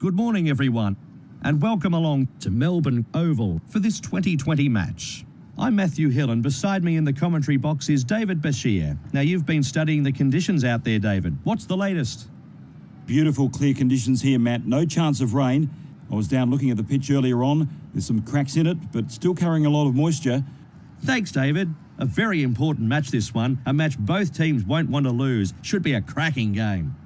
Good morning, everyone, and welcome along to Melbourne Oval for this 2020 match. I'm Matthew Hill, and beside me in the commentary box is David Bashir. Now, you've been studying the conditions out there, David. What's the latest? Beautiful, clear conditions here, Matt. No chance of rain. I was down looking at the pitch earlier on. There's some cracks in it, but still carrying a lot of moisture. Thanks, David. A very important match, this one. A match both teams won't want to lose. Should be a cracking game.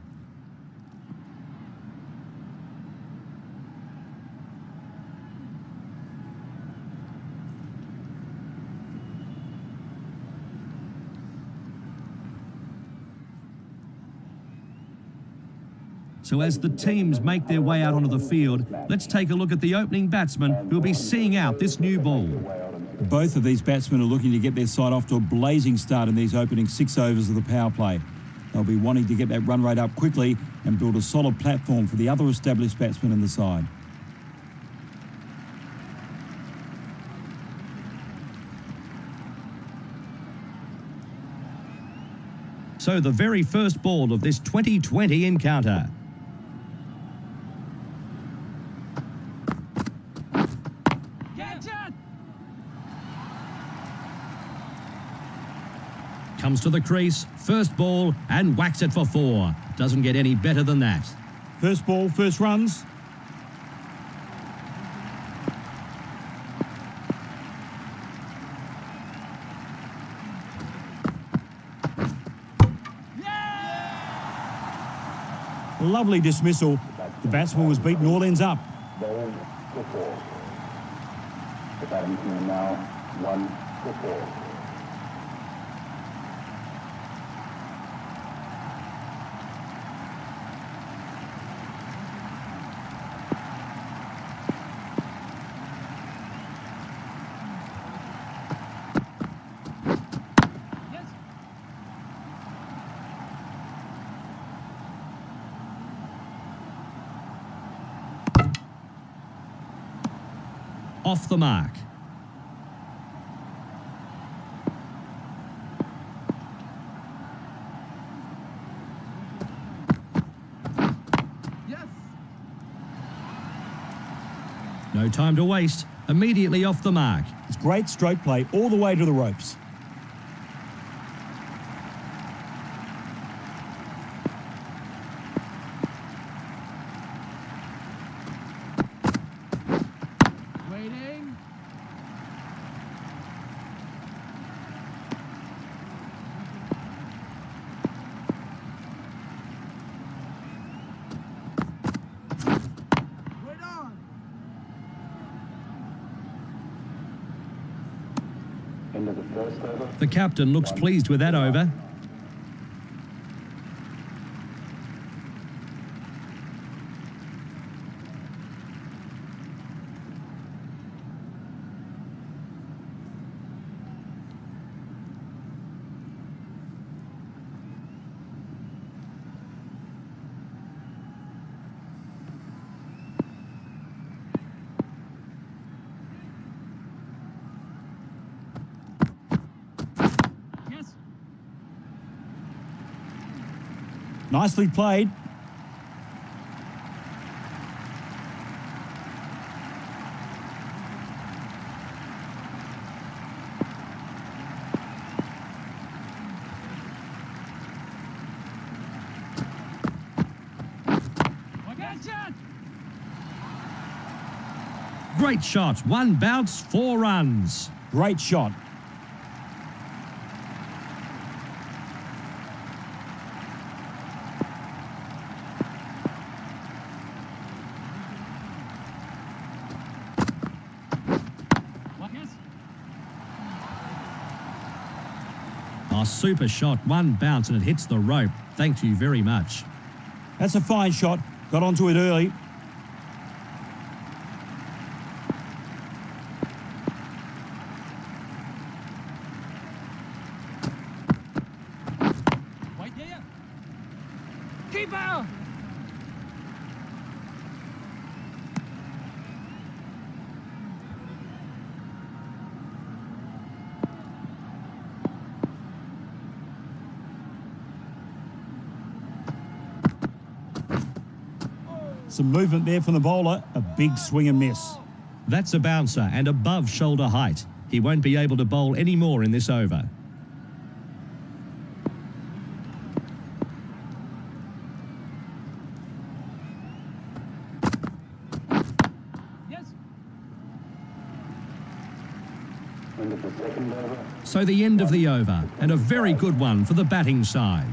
So as the teams make their way out onto the field, let's take a look at the opening batsman who'll be seeing out this new ball. Both of these batsmen are looking to get their side off to a blazing start in these opening 6 overs of the power play. They'll be wanting to get that run rate up quickly and build a solid platform for the other established batsmen in the side. So the very first ball of this 2020 encounter. Comes to the crease, first ball, and whacks it for 4. Doesn't get any better than that. First ball, first runs. Lovely dismissal. The batsman was beaten all ends up. Ball for 4. The batting team now 1 for 4. Off the mark. Yes. No time to waste. Immediately off the mark. It's great stroke play all the way to the ropes. Waiting. Wait on. End of the first over. The captain looks pleased with that over. Yes. Nicely played. Great shot. 1 bounce, 4 runs. Great shot. Yes. Oh, super shot. 1 bounce and it hits the rope. Thank you very much. That's a fine shot. Got onto it early. Wait there. Keeper. Some movement there from the bowler. A big swing and miss. That's a bouncer and above shoulder height. He won't be able to bowl any more in this over. Yes. End of the second over. So the end of the over, and a very good one for the batting side.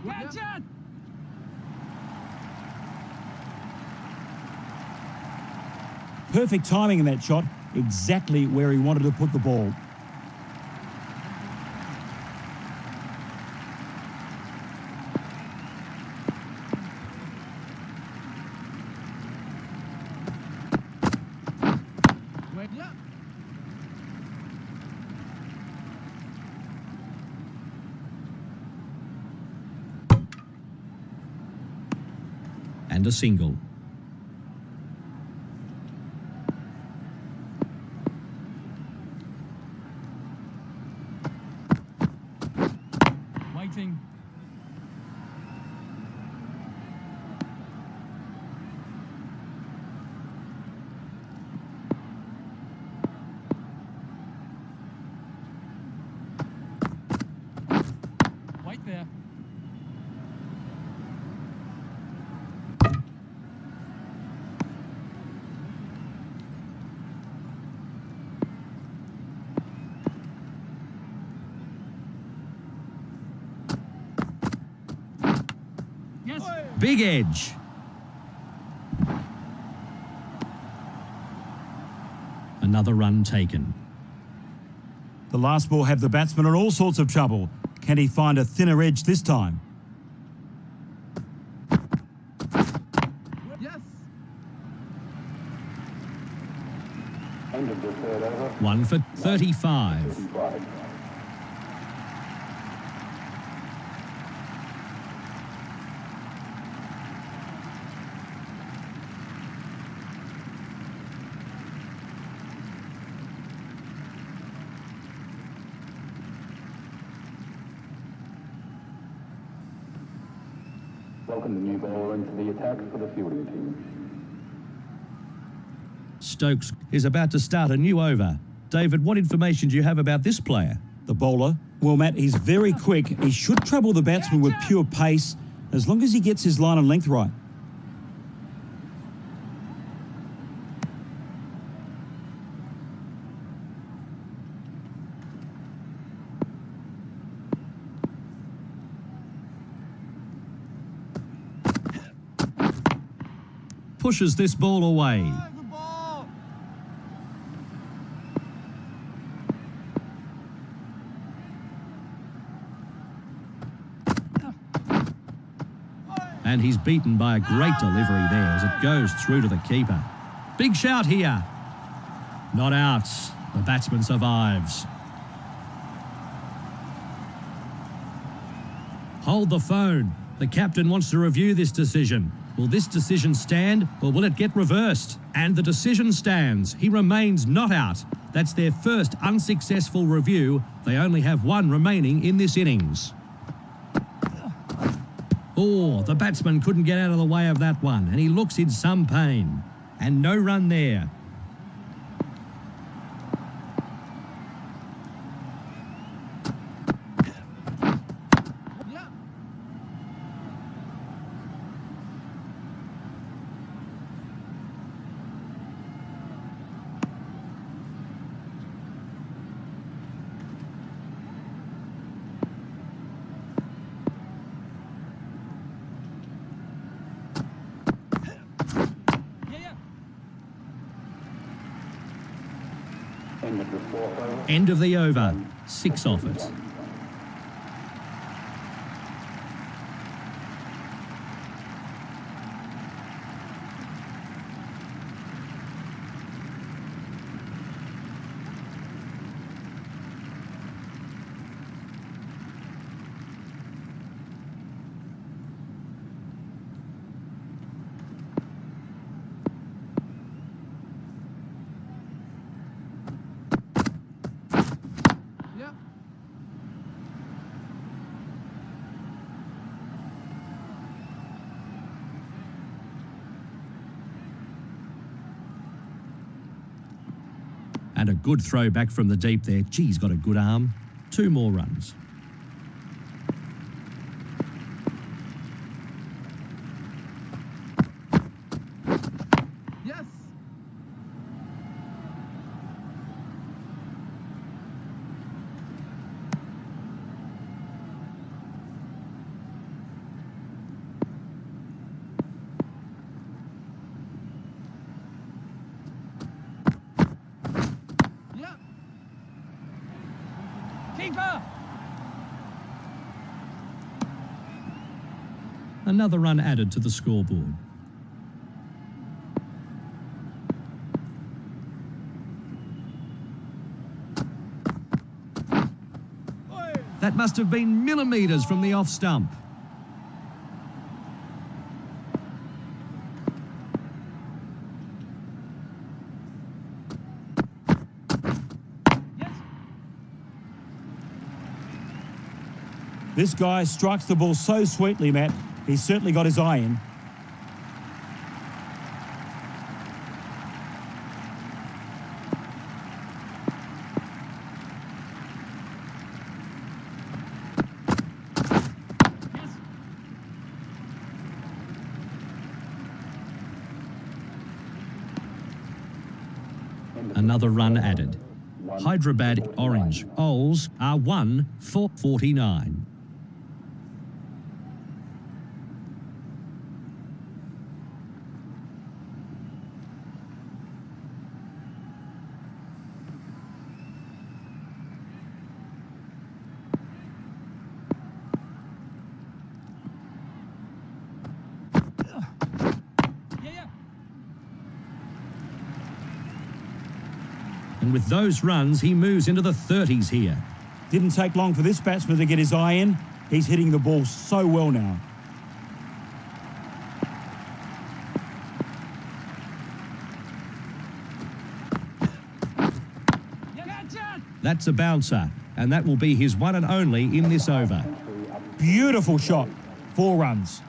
Catch it. Perfect timing in that shot. Exactly where he wanted to put the ball. Wait, yeah. And a single. Waiting. Wait there. Yes. Big edge. Another run taken. The last ball have the batsman in all sorts of trouble. Can he find a thinner edge this time? Yes. End of the third over. One for 35. 35. Welcome the new bowler into the attack for the fielding team. Stokes is about to start a new over. David, what information do you have about this player? The bowler? Well, Matt, he's very quick. He should trouble the batsman with pure pace as long as he gets his line and length right. Pushes this ball away. Good ball. And he's beaten by a great delivery there as it goes through to the keeper. Big shout here. Not out. The batsman survives. Hold the phone. The captain wants to review this decision. Will this decision stand or will it get reversed? And the decision stands. He remains not out. That's their first unsuccessful review. They only have one remaining in this innings. Oh, the batsman couldn't get out of the way of that one, and he looks in some pain. And no run there. Yeah. Yeah. End of the fourth over. End of the over. 6 off it. And a good throw back from the deep there. Gee, he's got a good arm. 2 more runs. Yes. Yeah. Keeper. Another run added to the scoreboard. That must have been millimetres from the off stump. Yes. This guy strikes the ball so sweetly, Matt. He's certainly got his eye in. Yes. Another run added. Hyderabad Orange Owls are 1 for 49. Yeah. And with those runs, he moves into the 30s here. Didn't take long for this batsman to get his eye in. He's hitting the ball so well now. Gotcha. That's a bouncer, and that will be his one and only in this over. Beautiful shot. 4 runs.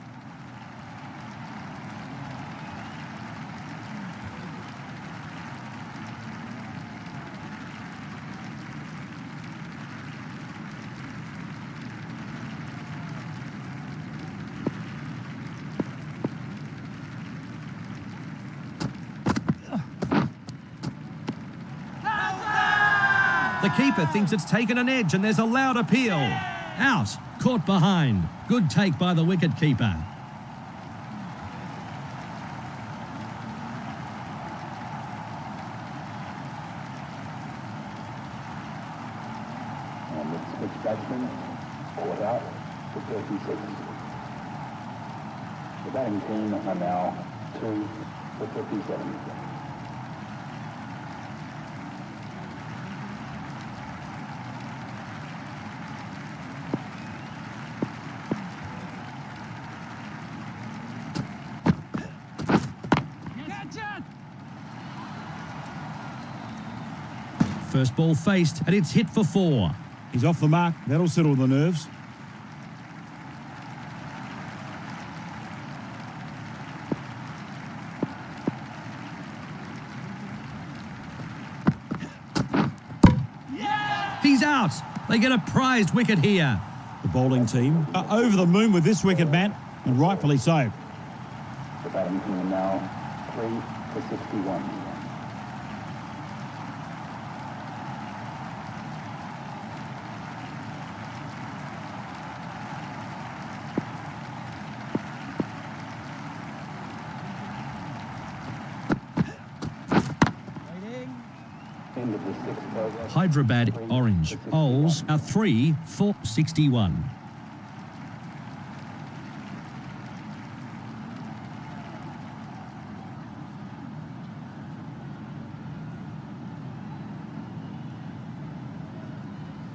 The keeper thinks it's taken an edge and there's a loud appeal. Out, caught behind. Good take by the wicket keeper. And the switch batsman caught out for 36. The batting team are now 2 for 57. Gotcha. First ball faced and it's hit for 4. He's off the mark. That'll settle the nerves. He's out. They get a prized wicket here. The bowling team are over the moon with this wicket, Matt, and rightfully so. The batting team are now 3 for 61. Waiting. End of the 6th over. Hyderabad Orange Owls are 3 for 61.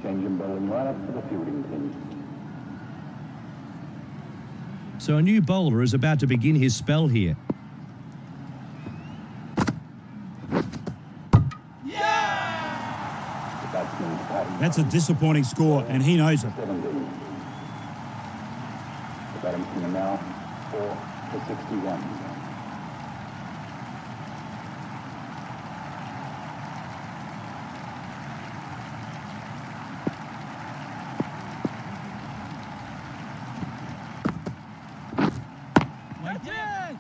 Changing bowling right up to the fielding team. So a new bowler is about to begin his spell here. The batsman's batting That's a disappointing score, and he knows it. 70. The batting team are now 4 for 61. Wait it!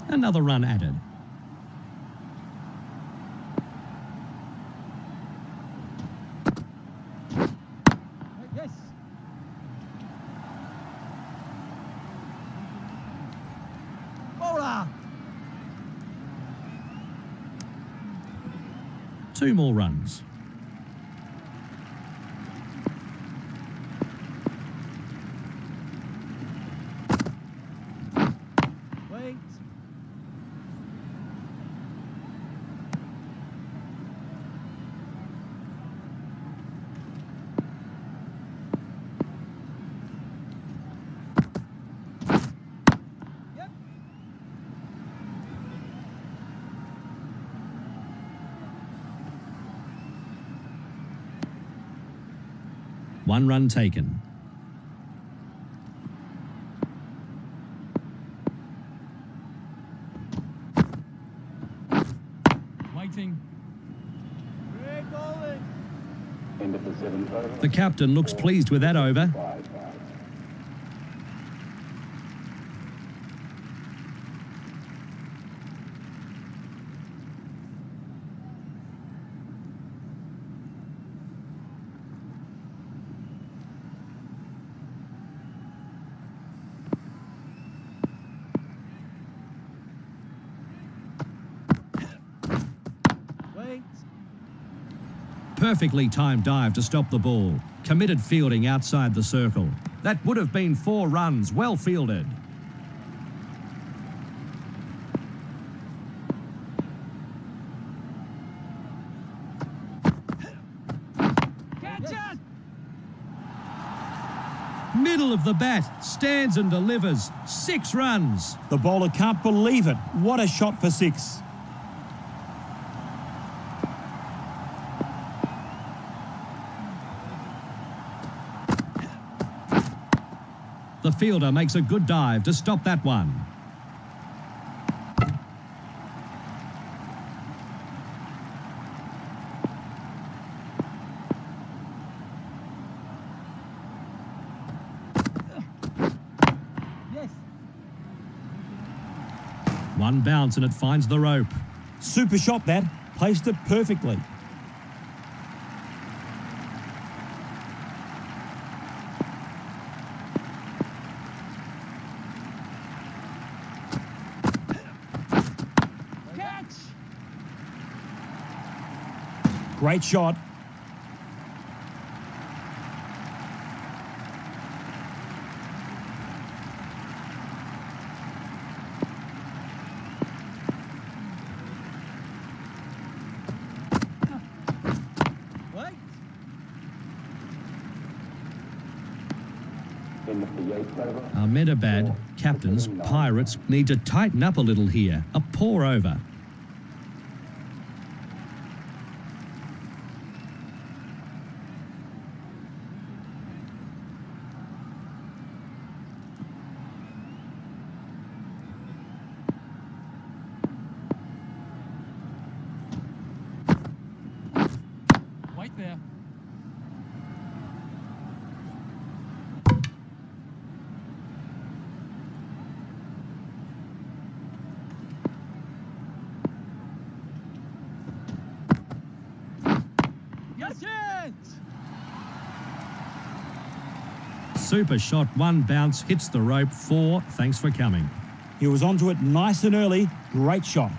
Another run added. Yes! Bowler! 2 more runs. Wait! Yep! One run taken. Waiting. Great bowling! End of the 7th over. The captain looks pleased with that over. 5-5. Wait! Perfectly timed dive to stop the ball. Committed fielding outside the circle. That would have been 4 runs, well fielded. Catch it! Middle of the bat, stands and delivers. 6 runs. The bowler can't believe it. What a shot for 6. The fielder makes a good dive to stop that one. Yes! One bounce and it finds the rope. Super shot that. Placed it perfectly. Catch! Great shot. Wait! End of the 8th over. Ahmedabad captains, Pirates, need to tighten up a little here. A poor over. Wait there. Yes, it! Super shot, 1 bounce, hits the rope. 4, thanks for coming. He was onto it nice and early. Great shot.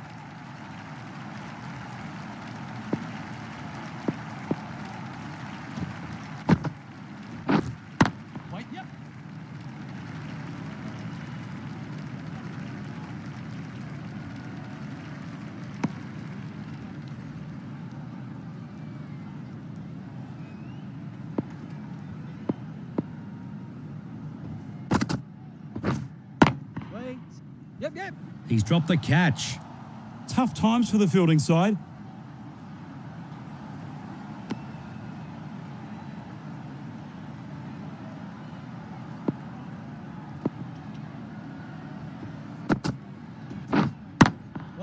Wait, yep! Wait! Yep! He's dropped the catch. Tough times for the fielding side.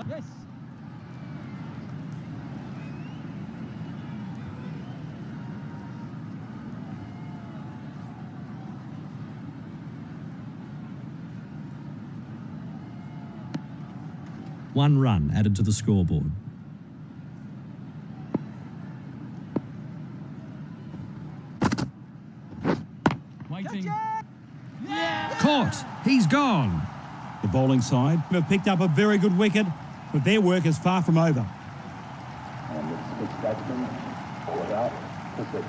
Yes! 1 run added to the scoreboard. Waiting. Yeah! Caught! He's gone! The bowling side have picked up a very good wicket, but their work is far from over. And the six batsmen caught out for 6.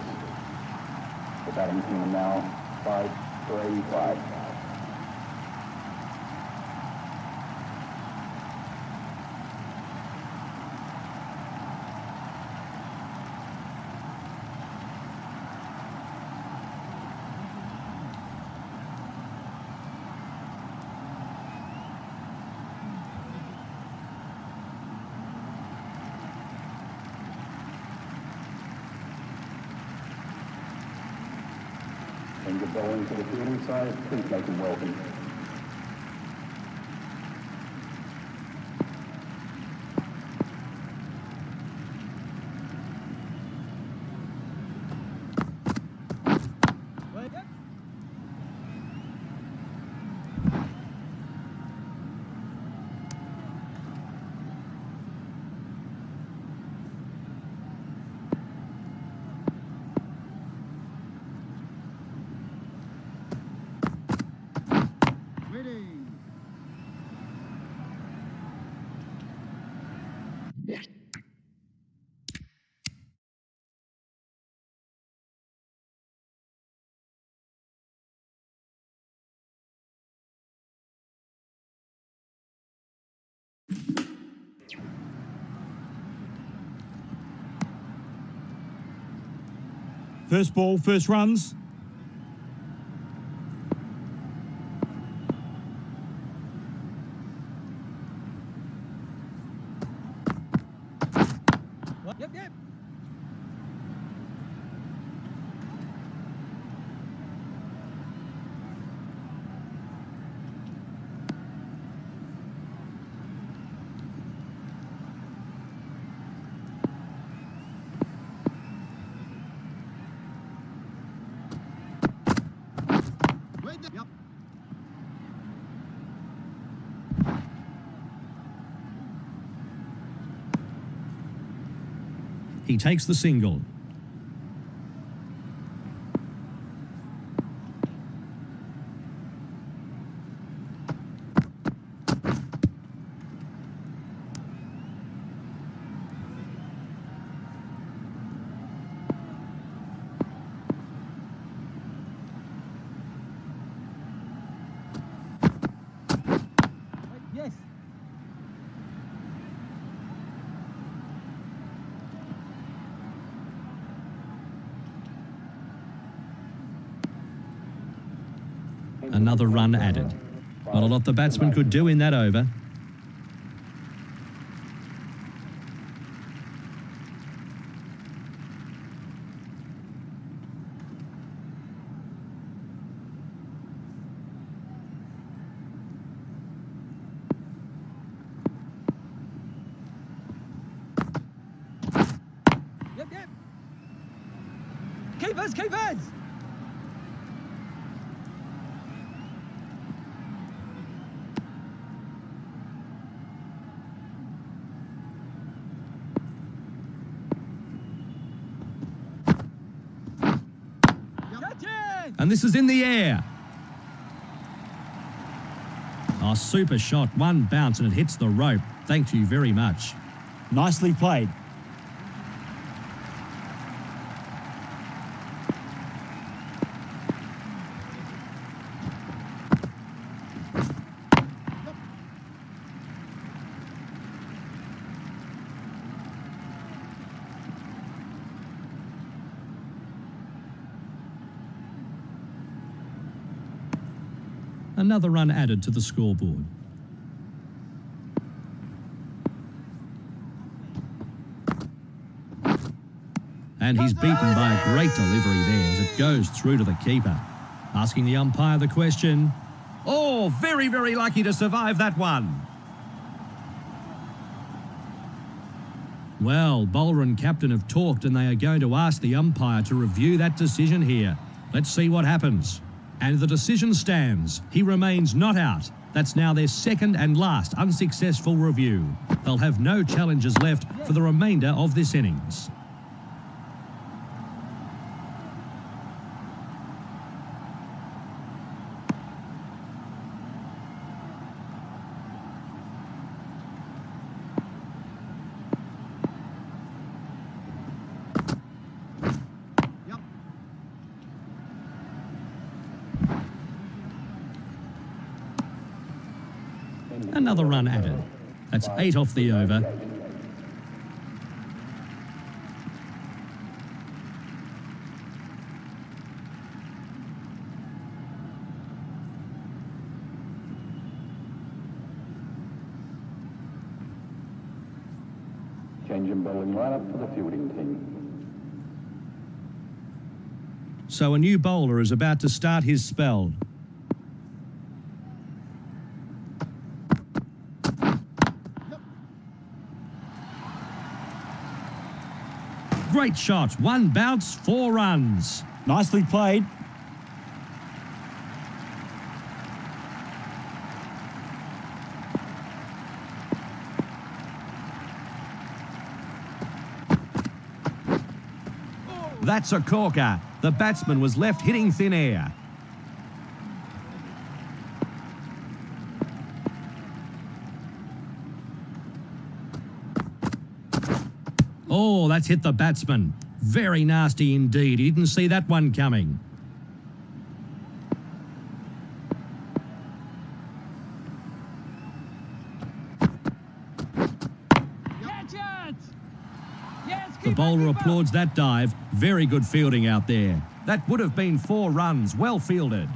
The batting team now 5-3-5. And the bowling to the fielding side, please make them welcome. Wait, yep. Ready. First ball, first runs. Yep, yep. Wait, yep. He takes the single. Yes. Another run added. Not a lot the batsman could do in that over. Yep, yep. Keepers, keepers. Catch it. And this is in the air. Oh, super shot. One bounce and it hits the rope. Thank you very much. Nicely played. Another run added to the scoreboard. And he's beaten by a great delivery there as it goes through to the keeper. Asking the umpire the question. Oh, very, very lucky to survive that one. Well, bowler and captain have talked and they are going to ask the umpire to review that decision here. Let's see what happens. And the decision stands. He remains not out. That's now their second and last unsuccessful review. They'll have no challenges left for the remainder of this innings. Another run added. That's 8 off the over. Change in bowling lineup for the fielding team. So a new bowler is about to start his spell. Great shot. One bounce, 4 runs. Nicely played. That's a corker. The batsman was left hitting thin air. Oh, that's hit the batsman. Very nasty indeed. He didn't see that one coming. Catch it! Yes, The keep bowler it, keep applauds that dive. Very good fielding out there. That would have been 4 runs. Well fielded.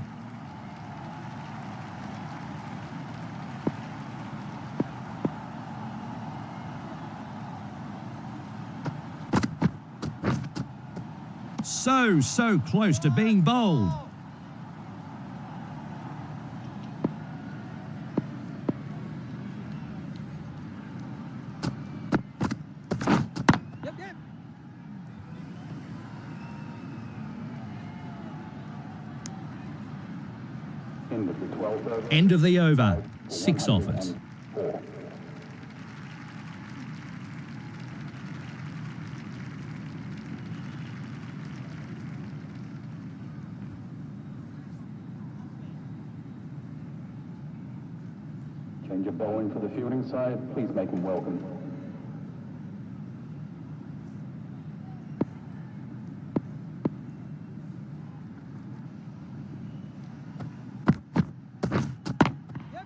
So close to being bowled. Yep, yep. End of the 12th over. End of the over. 6 off it. 4. Change of bowling for the fielding side. Please make them welcome. Yep.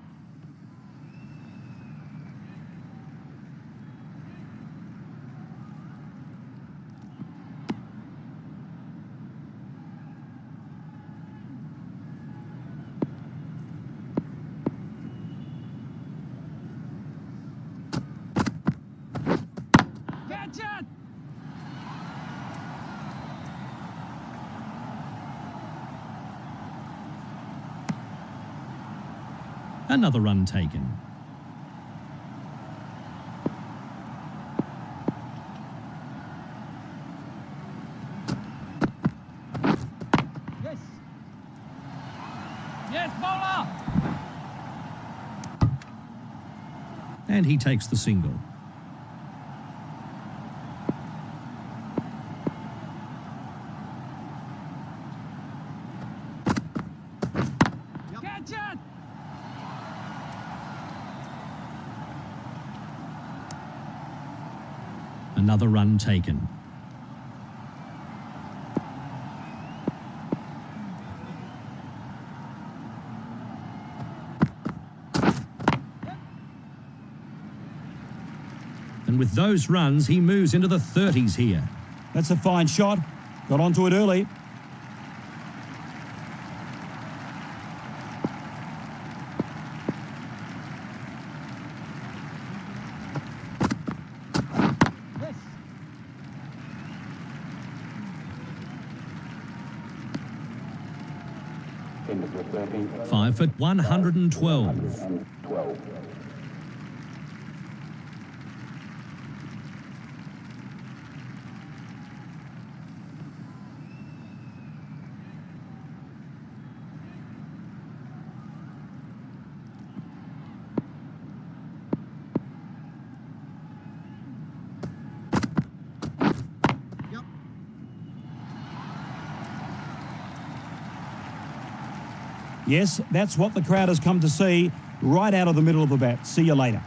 Catch it! Another run taken. Yes. Yes, bowler! And he takes the single. Catch it! Another run taken. And with those runs, he moves into the 30s here. That's a fine shot. Got onto it early. Yes. End of the 13th over. 5 for 112. 112. Yes, that's what the crowd has come to see, right out of the middle of the bat. See you later.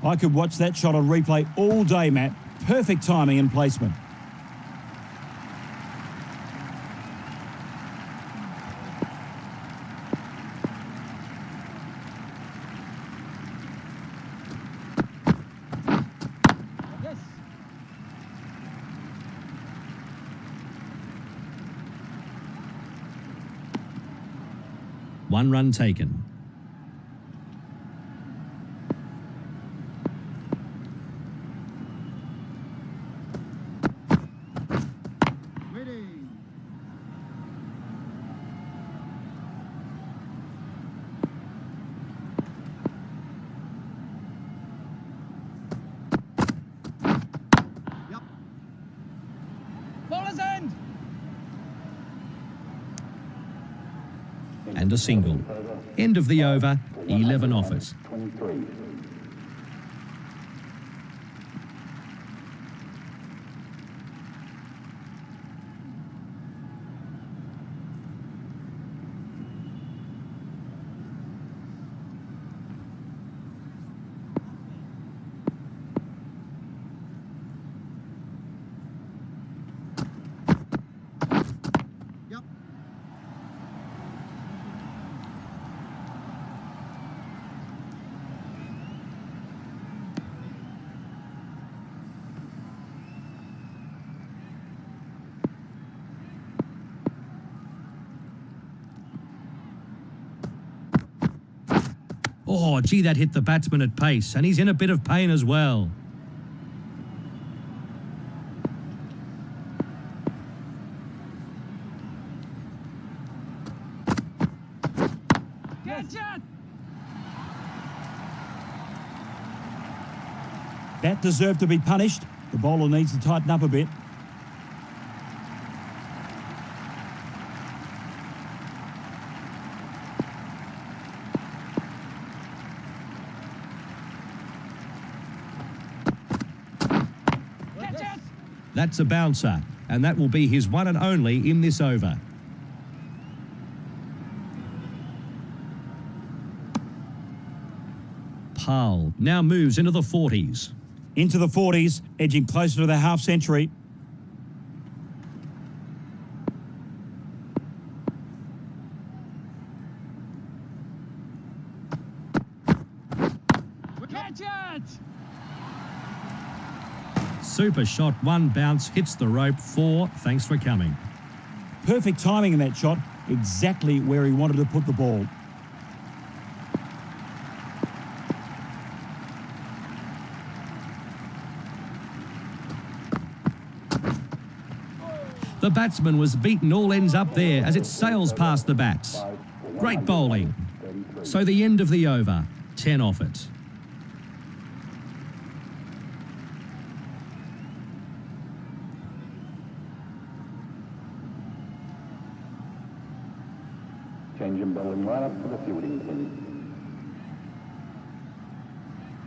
I could watch that shot on replay all day, Matt. Perfect timing and placement. Yes. One run taken. Waiting. Yep. Ball is end. And a single. End of the over, 11 off it. 23. Yep. Oh, gee, that hit the batsman at pace, and he's in a bit of pain as well. Catch it. That deserved to be punished. The bowler needs to tighten up a bit. Catch it. That's a bouncer, and that will be his one and only in this over. Pal now moves into the 40s. Into the 40s, edging closer to the half century. Catch it. Super shot, one bounce, hits the rope, 4, thanks for coming. Perfect timing in that shot, exactly where he wanted to put the ball. The batsman was beaten all ends up there as it sails past the bats. Great bowling. So the end of the over, 10 off it. Change in bowling right up to the fielding pin.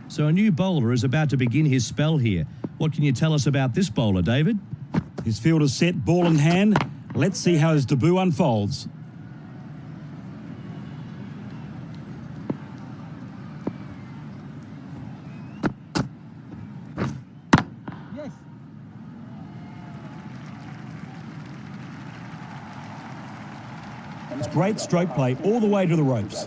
So a new bowler is about to begin his spell here. What can you tell us about this bowler, David? His field is set, ball in hand. Let's see how his debut unfolds. Yes. It's great stroke play all the way to the ropes.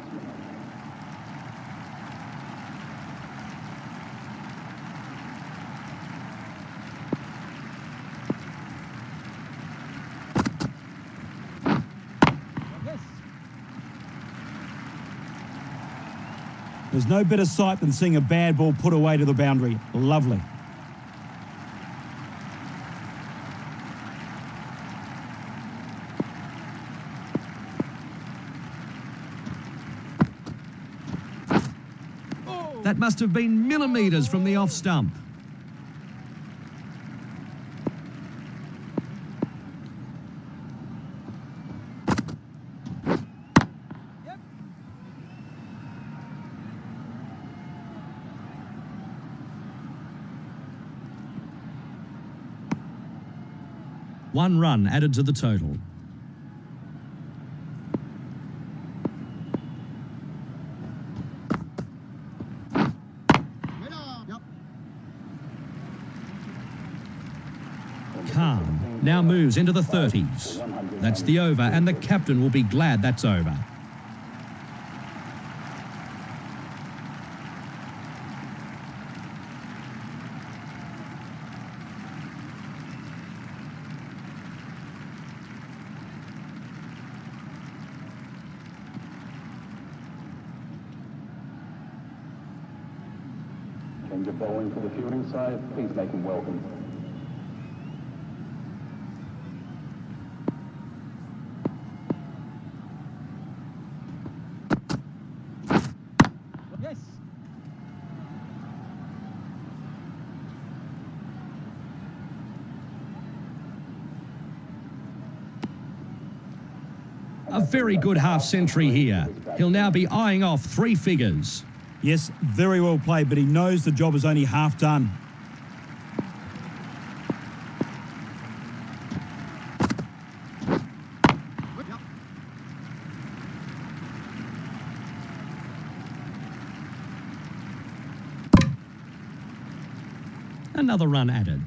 Yes. There's no better sight than seeing a bad ball put away to the boundary. Lovely. That must have been millimetres from the off stump. Yep. One run added to the total. Yep. Calm now moves into the 30s. That's the over, and the captain will be glad that's over. Change of bowling for the fielding side. Please make him welcome. Yes. A very good half century here. He'll now be eyeing off 3 figures. Yes, very well played, but he knows the job is only half done. Yep. Another run added.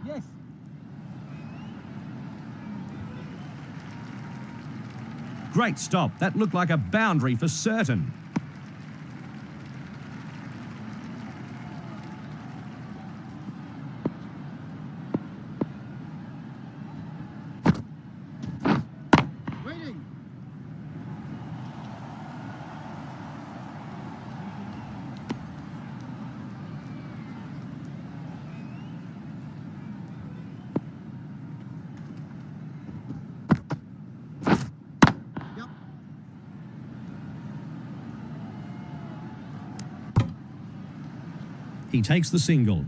Yes. Great stop. That looked like a boundary for certain. Waiting. Yep. He takes the single.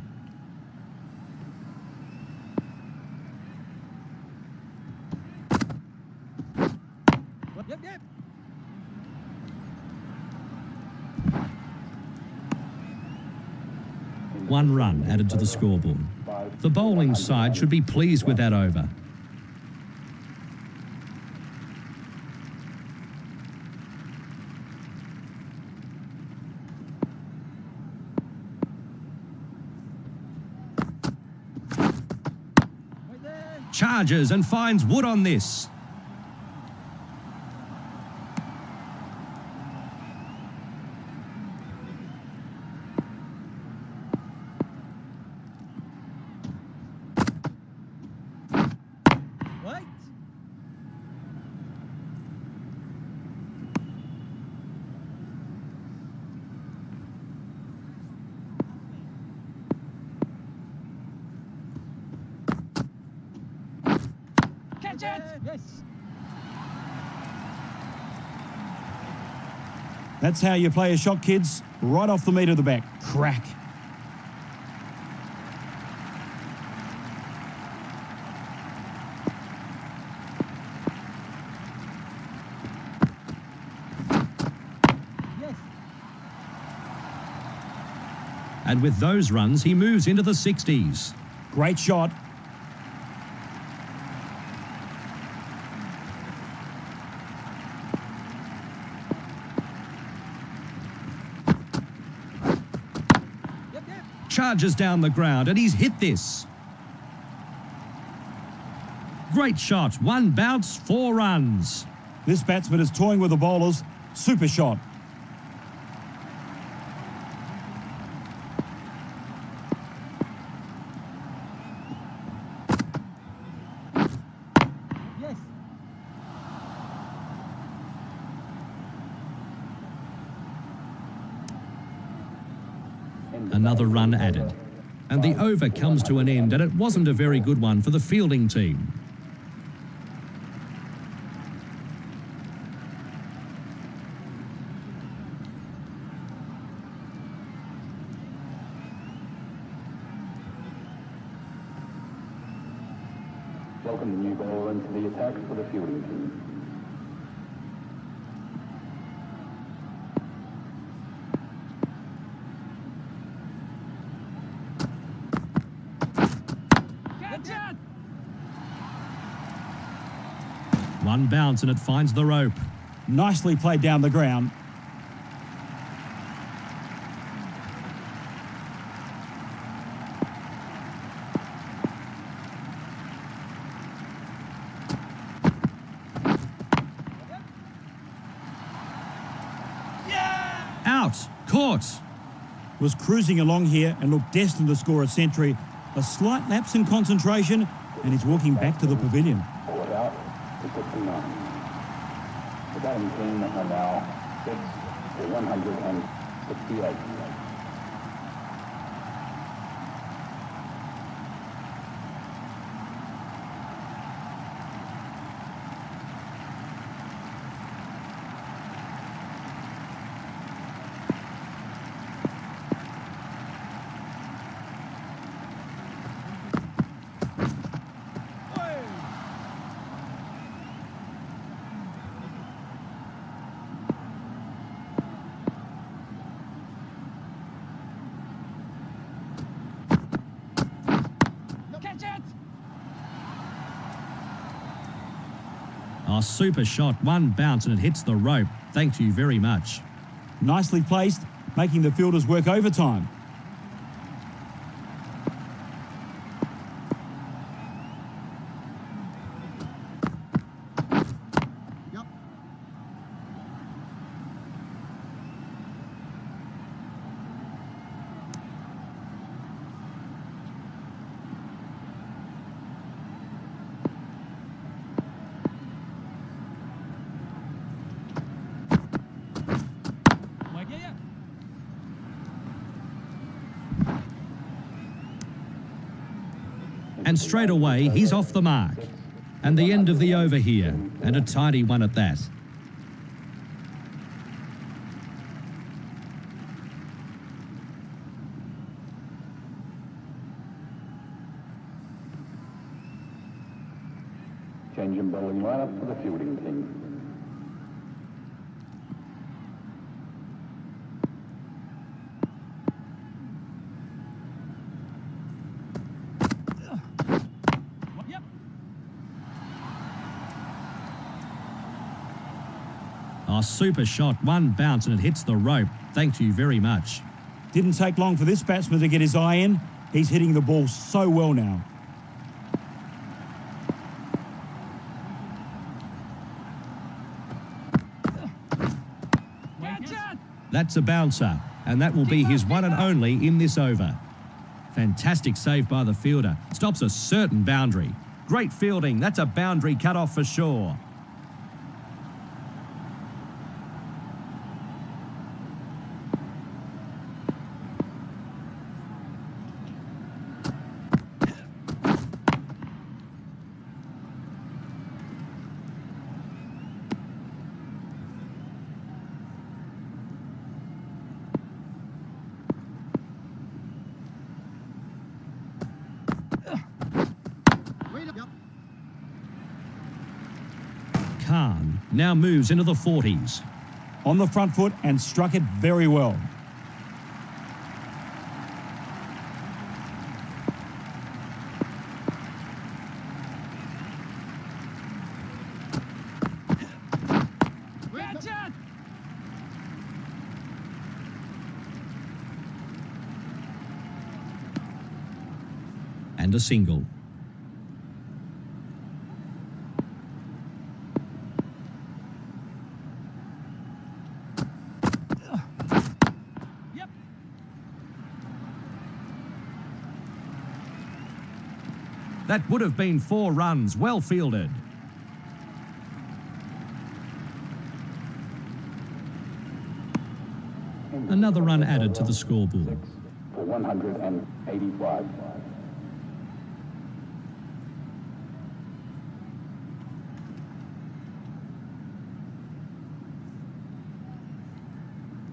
Yep. Yep. One run added to the scoreboard. The bowling side should be pleased with that over. Right there. Charges and finds wood on this. Wait. Catch it. Yes. That's how you play a shot, kids. Right off the meat of the back. Crack. Yes. And with those runs, he moves into the 60s. Great shot. Yep. Yep. Charges down the ground, and he's hit this. Great shot. One bounce, 4 runs. This batsman is toying with the bowlers. Super shot. Yes. Another run added. And the over comes to an end, and it wasn't a very good one for the fielding team. Welcome the new bowler into the attack for the fielding team. Catch it! One bounce and it finds the rope. Nicely played down the ground. Out. Caught. Was cruising along here and looked destined to score a century. A slight lapse in concentration and he's walking back to the pavilion. Caught out to 59. The batting team are now 6 for 168. Catch it! Oh, super shot. One bounce and it hits the rope. Thank you very much. Nicely placed, making the fielders work overtime. Yep. Yeah. And straight away, he's off the mark. And the end of the over here. And a tidy one at that. Change in bowling lineup for the fielding team. Yep. Oh, super shot. One bounce and it hits the rope. Thank you very much. Didn't take long for this batsman to get his eye in. He's hitting the ball so well now. Catch it! That's a bouncer. And that will be his one and only in this over. Fantastic save by the fielder. Stops a certain boundary. Great fielding. That's a boundary cut off for sure. Yep. Khan now moves into the 40s. On the front foot and struck it very well. Catch it! And a single. Yep. That would have been 4 runs. Well fielded. Another run added to the scoreboard. For 185.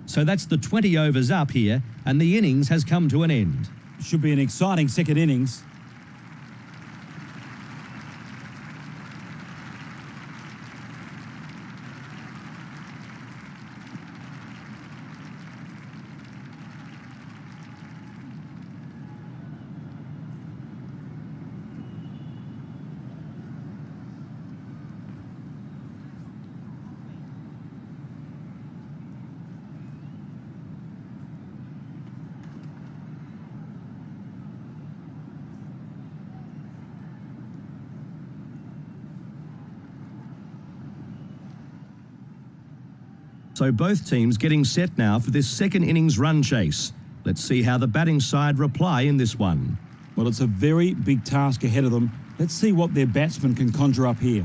So that's the 20 overs up here, and the innings has come to an end. Should be an exciting second innings. So both teams getting set now for this second innings run chase. Let's see how the batting side reply in this one. Well, it's a very big task ahead of them. Let's see what their batsmen can conjure up here.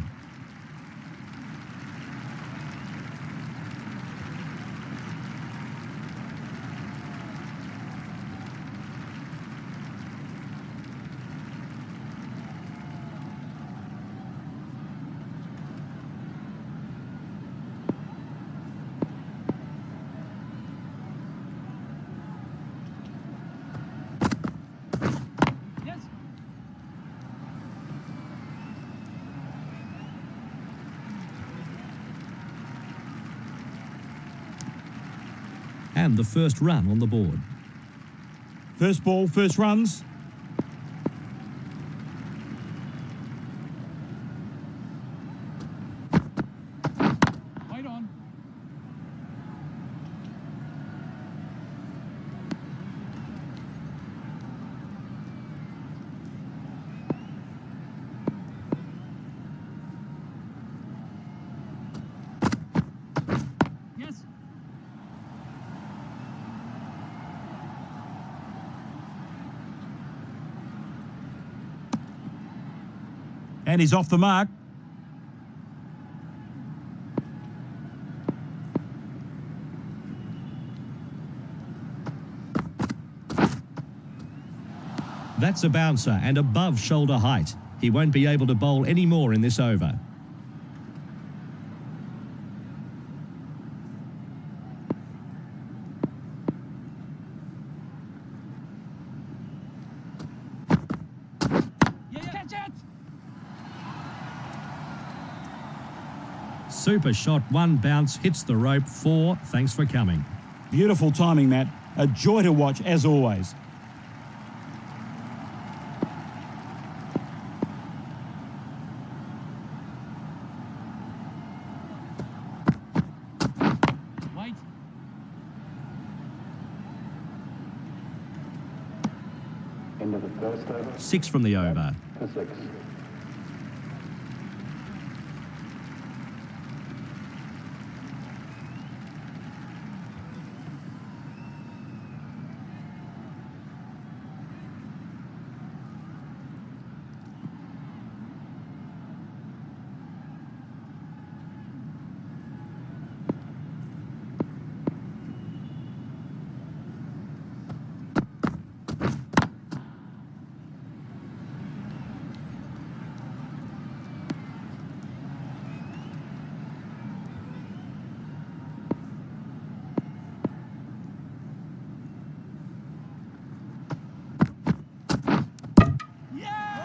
Yes. And the first run on the board. First ball, first runs. Wait on. Yes. And he's off the mark. That's a bouncer and above shoulder height. He won't be able to bowl any more in this over. Yeah, yeah. Catch it. Super shot, one bounce, hits the rope, 4. Thanks for coming. Beautiful timing, Matt. A joy to watch, as always. Wait. Into the first over. 6 from the over. To 6.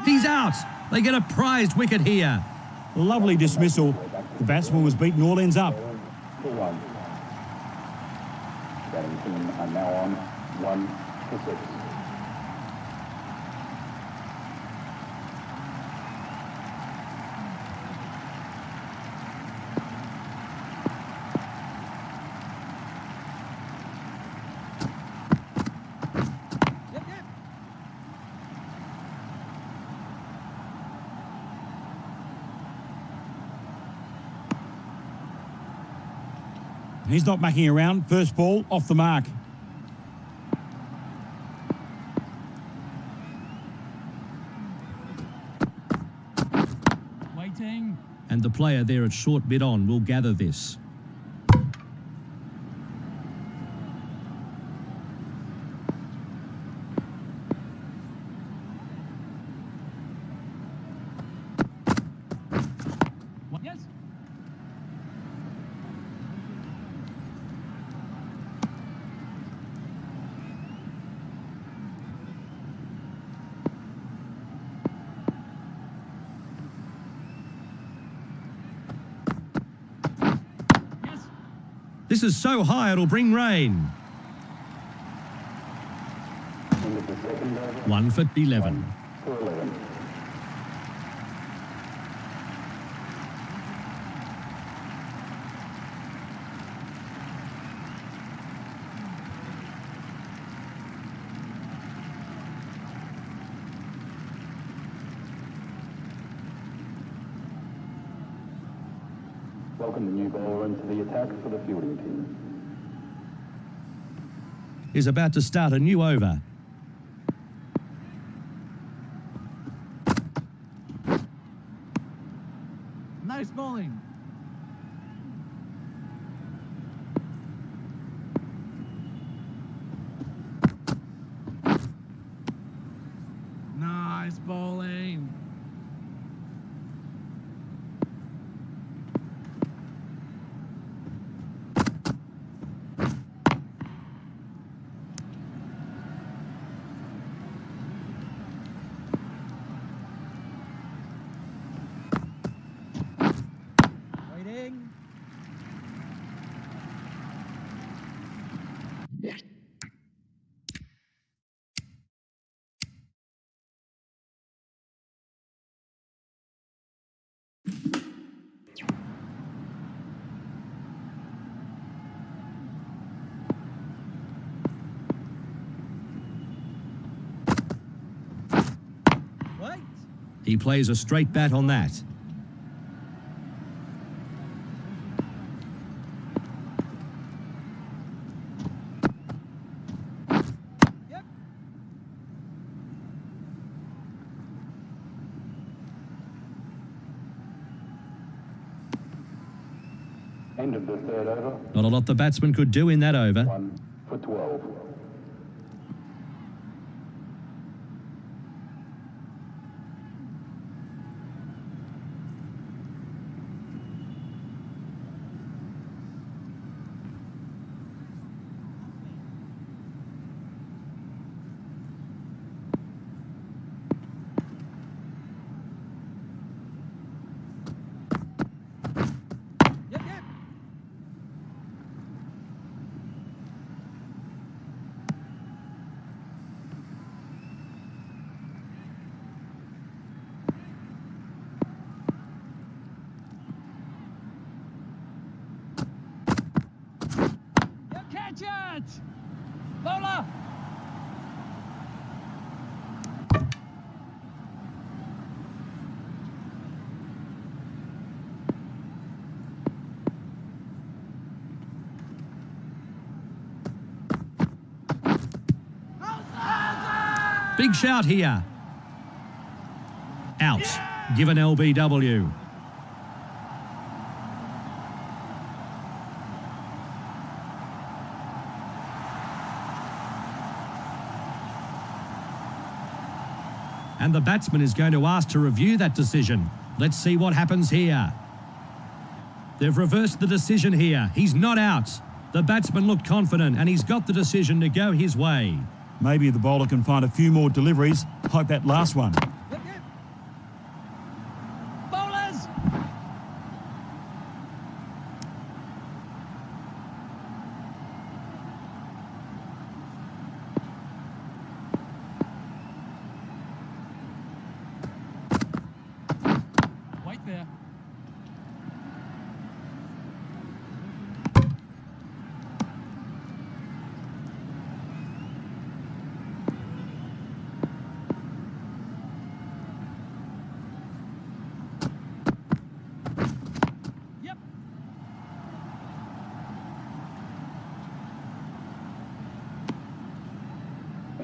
He's out. They get a prized wicket here. Lovely dismissal. The batsman was beaten all ends up. To 1. Batting team are now on 1 to 6. Yep, yep. He's not mucking around. First ball, off the mark. Waiting. And the player there at short mid on will gather this. Yes. Yes. This is so high it'll bring rain. Into the second over. 1 for 11. To 11. Welcome the new bowler into the attack for the fielding team. Is about to start a new over. Nice bowling. Nice bowling. Waiting. Wait. He plays a straight bat on that. Yep. End of the third over. Not a lot the batsman could do in that over. 1 for 12. Yep, yep. Yep, catch it! Bowler! Big shout here. Out. Give an LBW. And the batsman is going to ask to review that decision. Let's see what happens here. They've reversed the decision here. He's not out. The batsman looked confident and he's got the decision to go his way. Maybe the bowler can find a few more deliveries like that last one. Yep, yep. Bowlers! Wait there. Yep.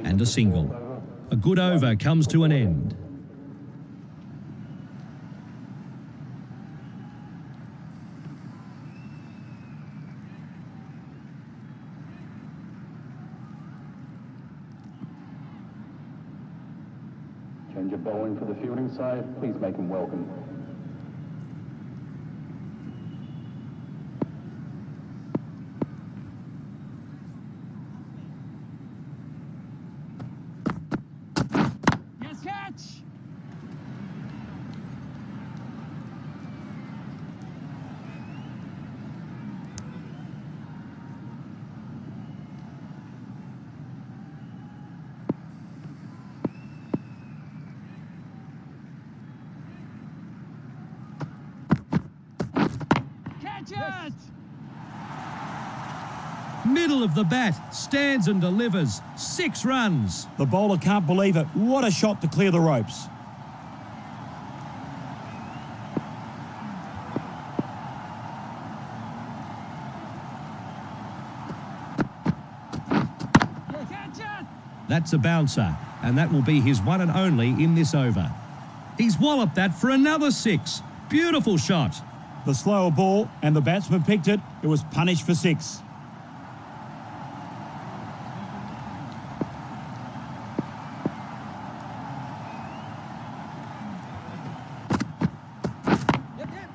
And a single. A good over comes to an end. Change of bowling for the fielding side. Please make him welcome. Yes, catch! Catch it! Middle of the bat, stands and delivers. 6 runs. The bowler can't believe it. What a shot to clear the ropes. That's a bouncer, and that will be his one and only in this over. He's walloped that for another 6. Beautiful shot. The slower ball, and the batsman picked it. It was punished for 6. Yep, yep.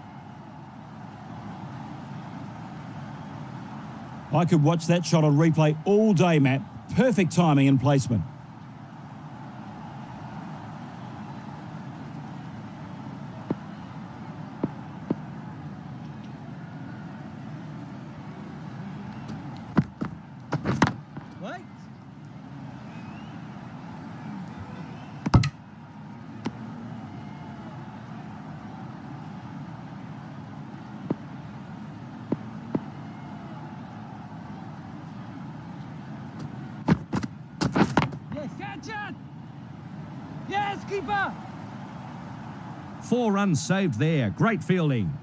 I could watch that shot on replay all day, Matt. Perfect timing and placement. Wait. Yes, catch it! Yes, keeper! 4 runs saved there. Great fielding.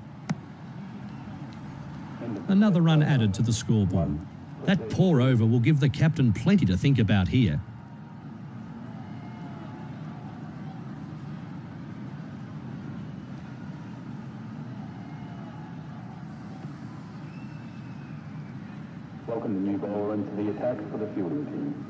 Another run added to the scoreboard. That poor over will give the captain plenty to think about here. Welcome the new bowler into the attack for the fielding team.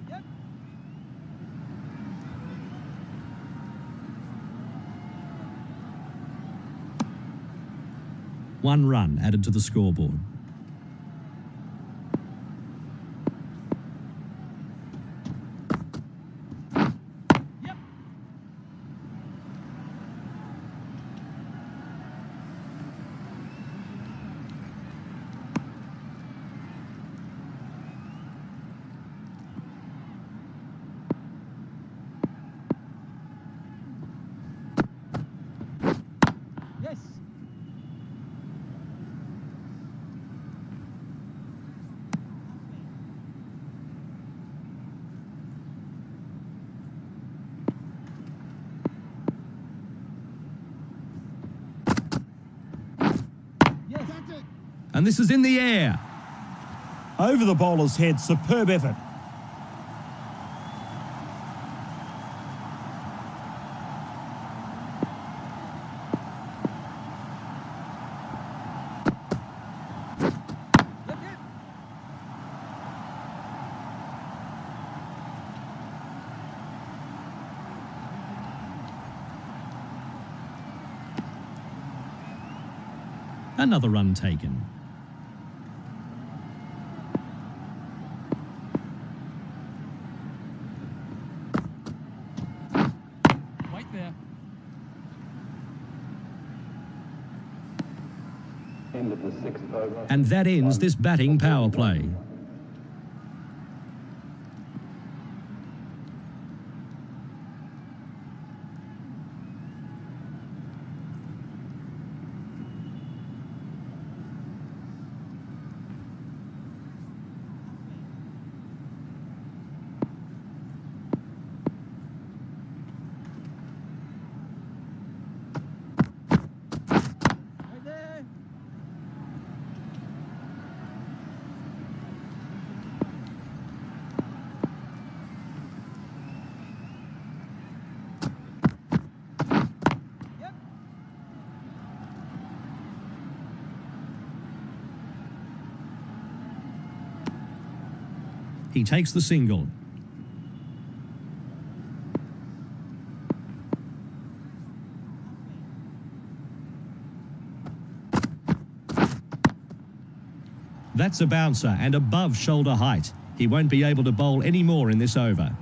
Yep. One run added to the scoreboard. Yep. Yes. Yes. That's it. And this is in the air. Over the bowler's head, superb effort. Yep, yep. Another run taken. Wait there. End of the 6th over. And that ends this batting power play. Right there. Yep. He takes the single. That's a bouncer and above shoulder height. He won't be able to bowl any more in this over.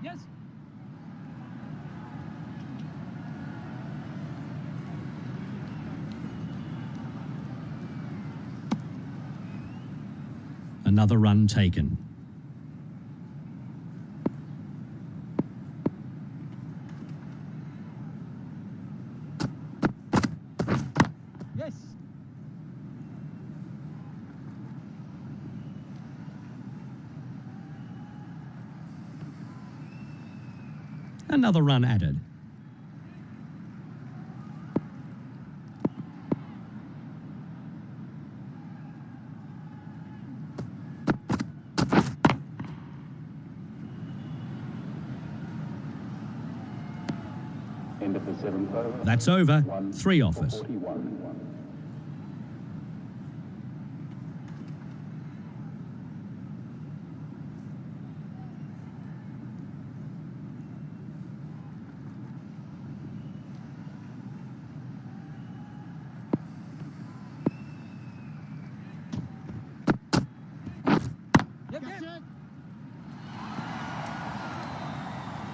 Yes. Another run taken. Another run added. End of the seventh over. That's over. 3 offers. 41.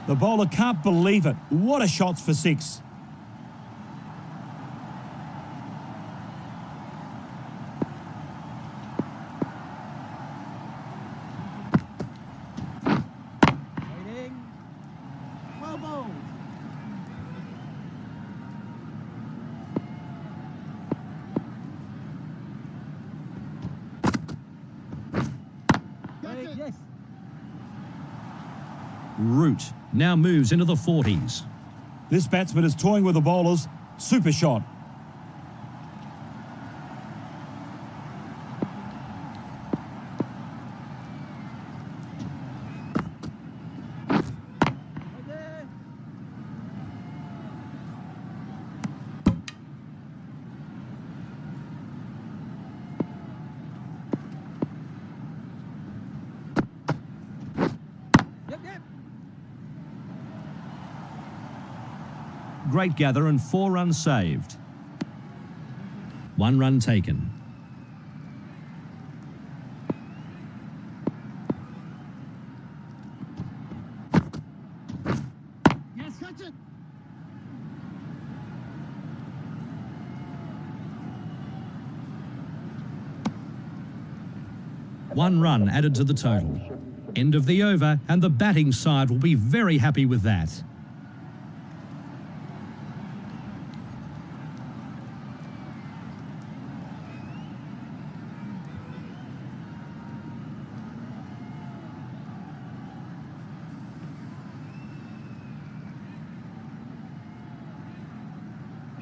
The bowler can't believe it. What a shot for 6. Waiting. Well bowled. Yes. Root now moves into the 40s. This batsman is toying with the bowlers. Super shot. Right there. Yep. Great gather and 4 runs saved. 1 run taken. Yes, catch it. One run added to the total. End of the over, and the batting side will be very happy with that.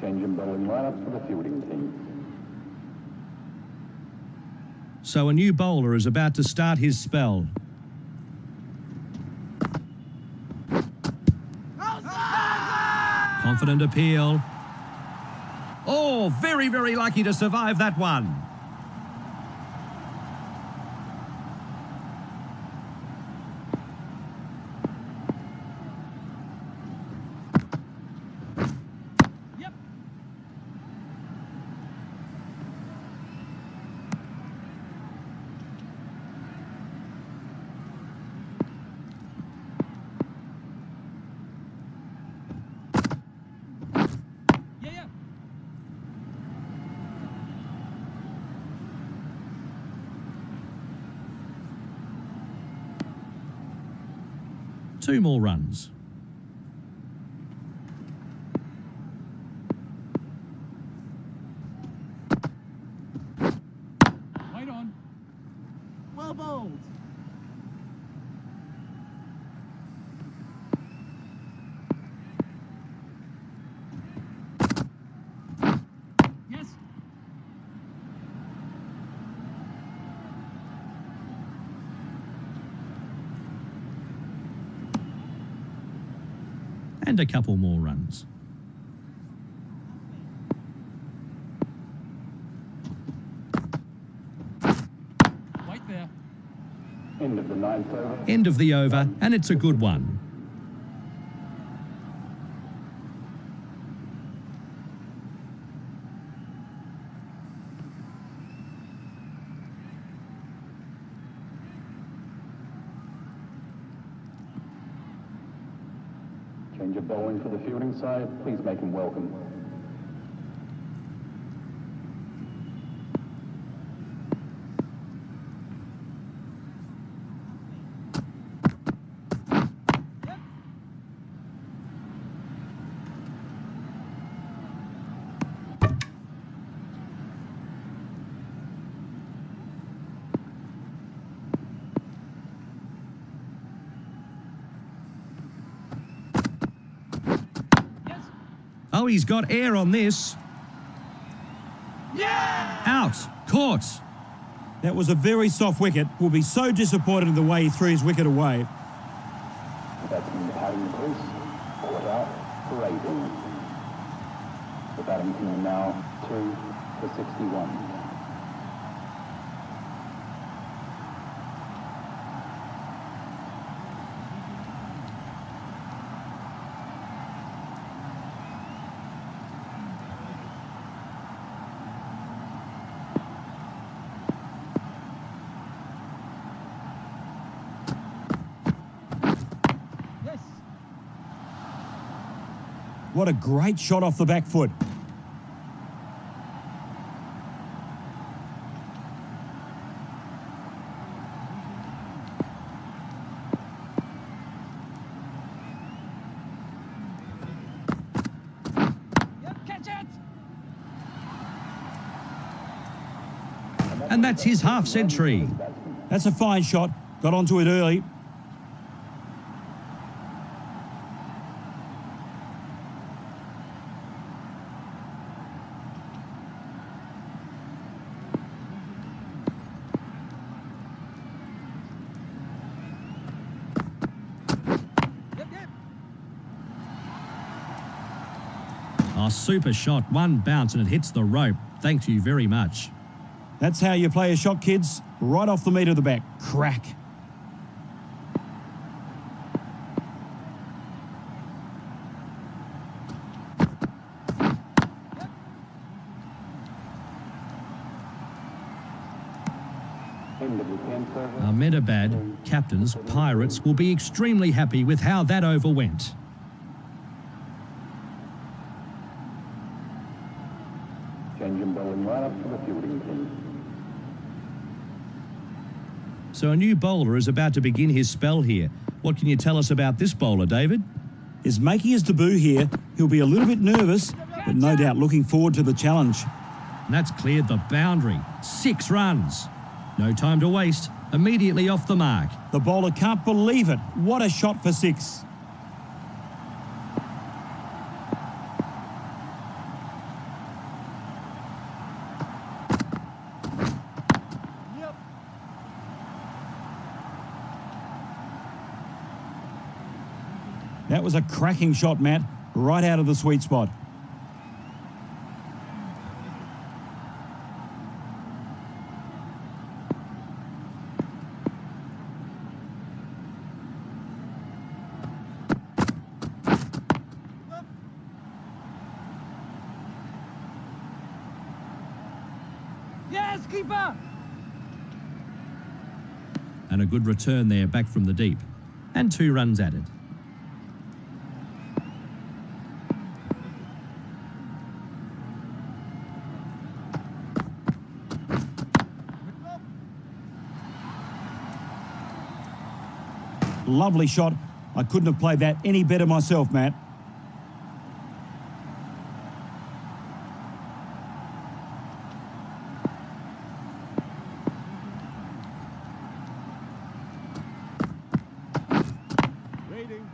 Change in bowling lineups for the fielding team. So a new bowler is about to start his spell. Confident appeal. Oh, very, very lucky to survive that one. Yep. 2 more runs. Right on. Well bowled. Yes. And a couple more runs. Right there. End of the ninth over. End of the over, and it's a good one. Change of bowling for the fielding side. Please make him welcome. Oh, he's got air on this. Yeah! Out. Caught. That was a very soft wicket. Will be so disappointed in the way he threw his wicket away. The batsman parting the crease, caught out for 18. The batting team now 2 for 61. Yes! What a great shot off the back foot. Yep, catch it! And that's his half century. That's a fine shot. Got onto it early. Yep, yep. Oh, super shot. One bounce and it hits the rope. Thank you very much. That's how you play a shot, kids. Right off the meat of the back. Crack. End of the 10 service. Ahmedabad captains, Pirates, will be extremely happy with how that over went. Change in bowling lineup for the fielding team. So a new bowler is about to begin his spell here. What can you tell us about this bowler, David? Is making his debut here. He'll be a little bit nervous, but no doubt looking forward to the challenge. And that's cleared the boundary. 6 runs. No time to waste. Immediately off the mark. The bowler can't believe it. What a shot for 6. Yep. That was a cracking shot, Matt. Right out of the sweet spot. Yes, keeper! And a good return there back from the deep. And 2 runs added. Lovely shot. I couldn't have played that any better myself, Matt. Waiting.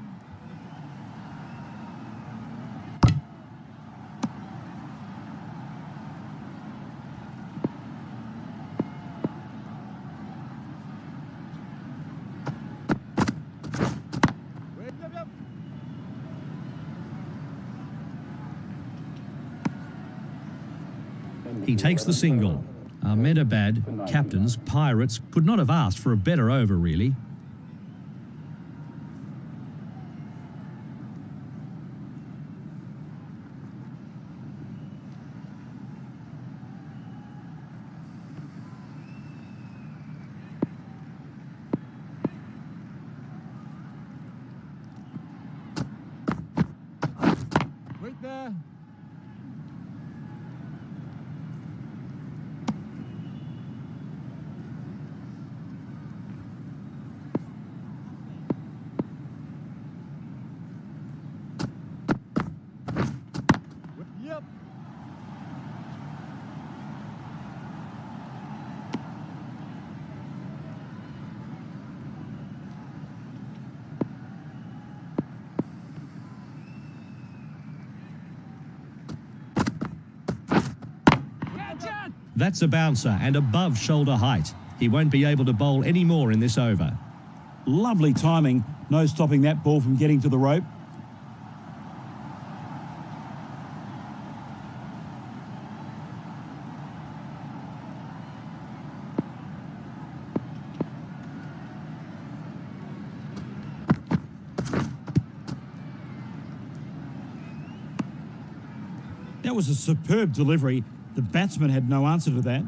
Wait, yep, yep. He takes the single. Ahmedabad captains, Pirates, could not have asked for a better over, really. Wait there. Yep. That's a bouncer and above shoulder height. He won't be able to bowl any more in this over. Lovely timing. No stopping that ball from getting to the rope. That was a superb delivery. The batsman had no answer to that.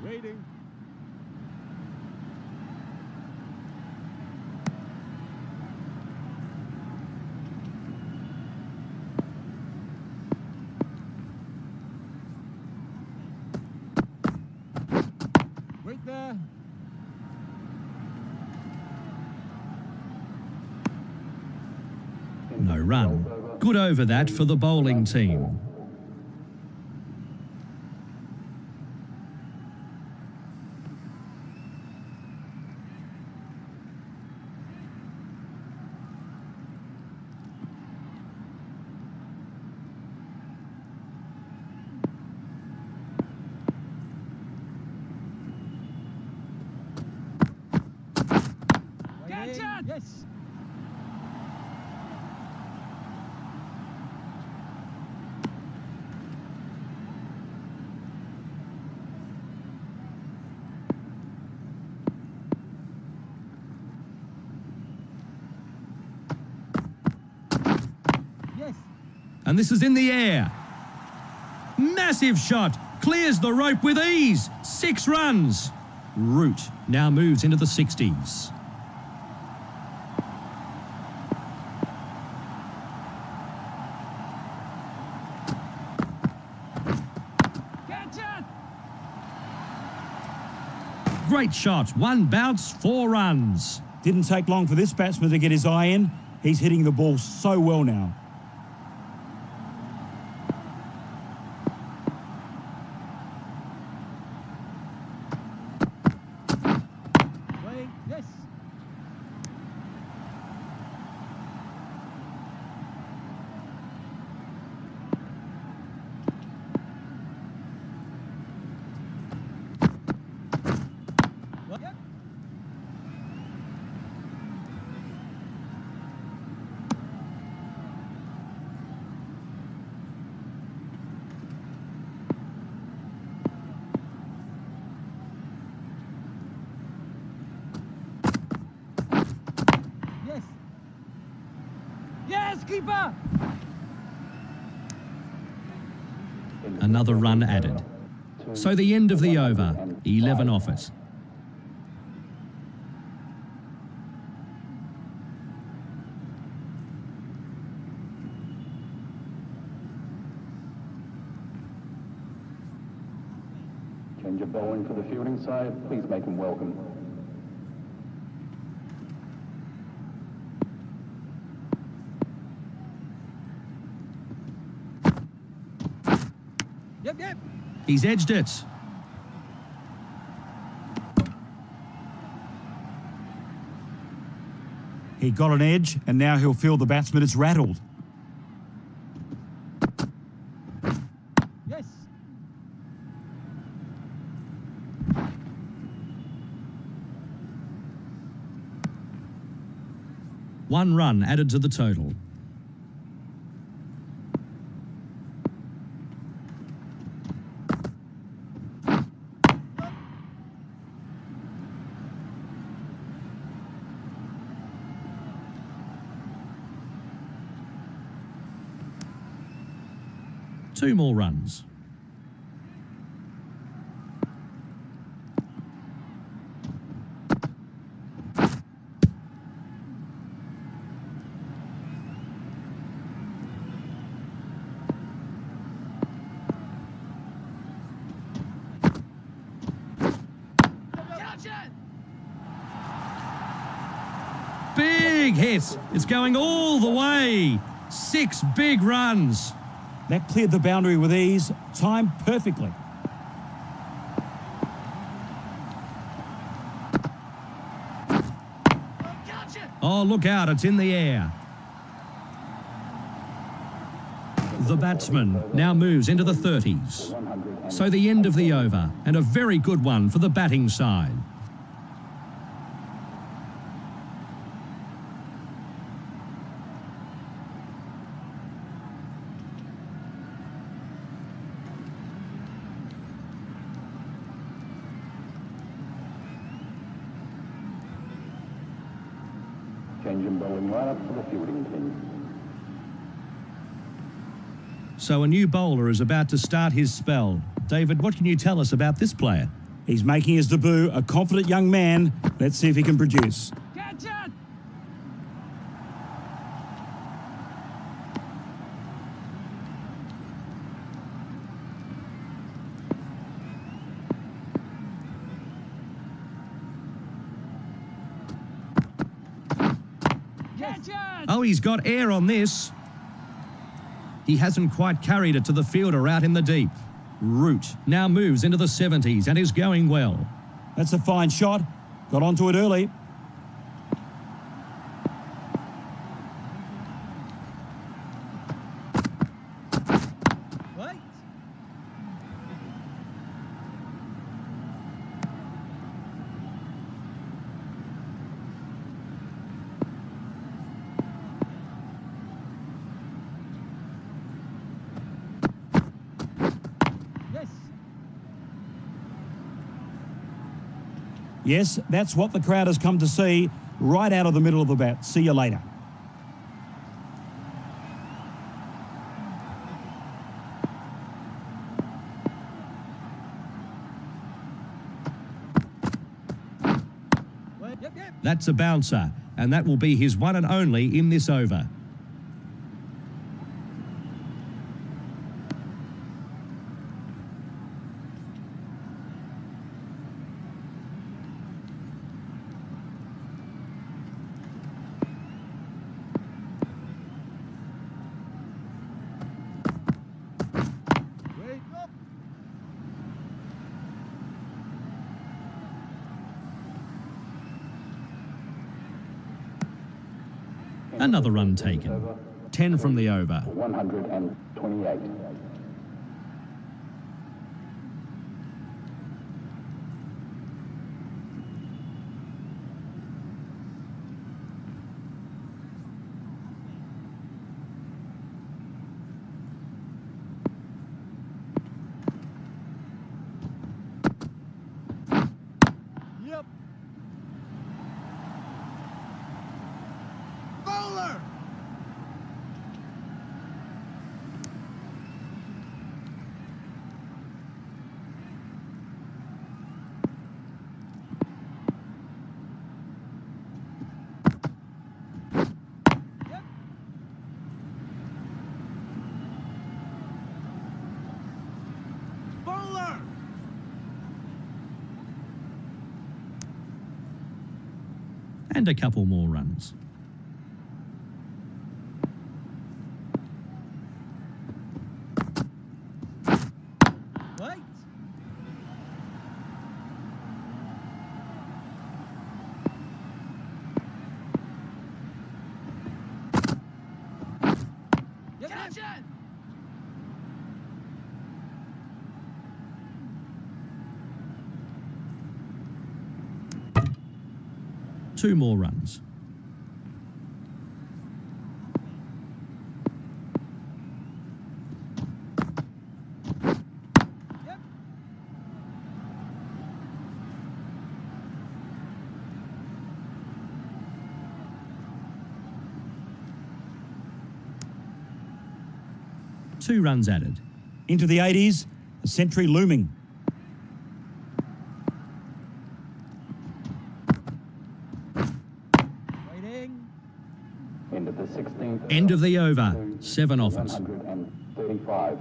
Waiting. Wait there. No run. Good over that for the bowling team. Gotcha! Yes. Yes. And this is in the air. Massive shot. Clears the rope with ease. 6 runs. Root now moves into the 60s. Gotcha! Great shot. 1 bounce, 4 runs. Didn't take long for this batsman to get his eye in. He's hitting the ball so well now. Playing. Yes. Yep. Yes. Yes, keeper. Another run added. So the end of the over. 11 off it. Change of bowling for the fielding side. Please make him welcome. Yep, yep. He's edged it. He got an edge, and now he'll feel the batsman is rattled. Yes. One run added to the total. Two more runs. Gotcha! Big hit. It's going all the way. 6 big runs. That cleared the boundary with ease, timed perfectly. Gotcha! Oh, look out. It's in the air. the batsman now moves into the 30s. So the end of the over, and a very good one for the batting side. Change in bowling lineup for the fielding team. So a new bowler is about to start his spell. David, what can you tell us about this player? He's making his debut, a confident young man. Let's see if he can produce. Catch it! Catch it! Oh, he's got air on this. He hasn't quite carried it to the fielder out in the deep. Root now moves into the 70s and is going well. That's a fine shot. Got onto it early. Wait. Yes. Yes, that's what the crowd has come to see, right out of the middle of the bat. See you later. Wait. Yep. That's a bouncer, and that will be his one and only in this over. Wait. Up. Another run taken. 10 from the over. 128. Yep. Bowler. Yep. Bowler. And a couple more runs. Wait. Yep. Catch it! Two more runs. Yep. Two runs added. Into the 80s, a century looming. Waiting. Into the 16th. End of the over. 7 off it. 135.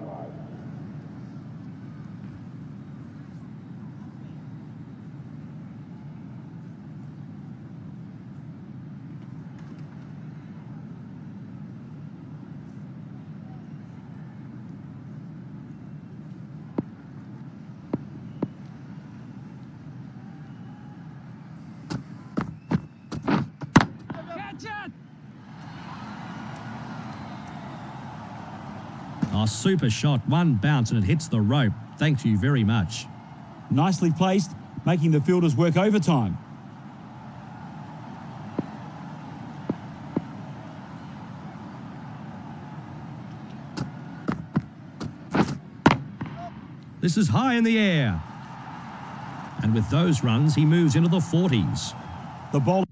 Catch it! Oh, Oh, super shot. One bounce and it hits the rope. Thank you very much. Nicely placed, making the fielders work overtime. This is high in the air. And with those runs, he moves into the 40s. The ball.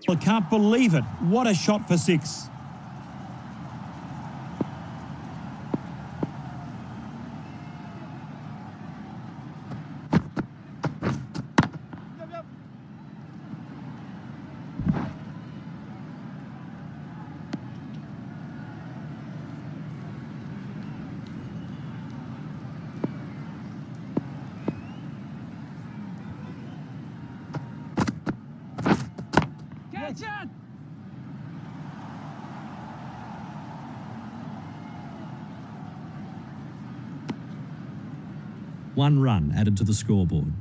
I can't believe it. What a shot for 6. Yep, yep. Catch it! One run added to the scoreboard.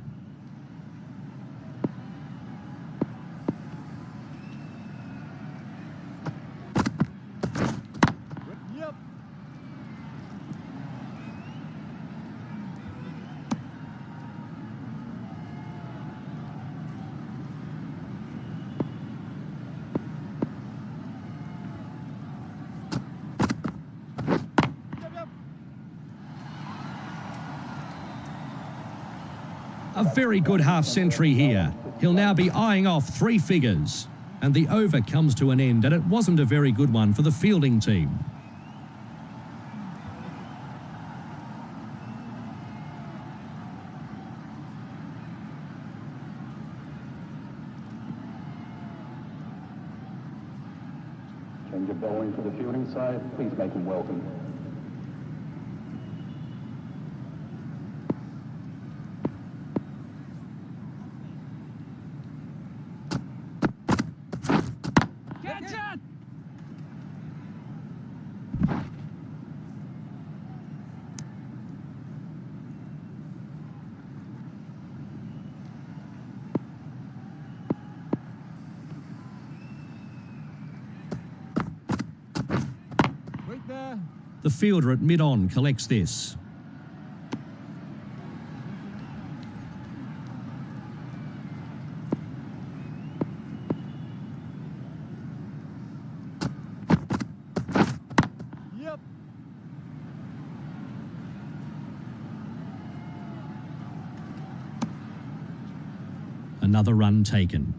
Yep. Yep, yep. A very good half century here. He'll now be eyeing off 3 figures. And the over comes to an end, and it wasn't a very good one for the fielding team. Change of bowling for the fielding side. Please make him welcome. Catch it! Wait there. The fielder at mid-on collects this. Yep. Another run taken.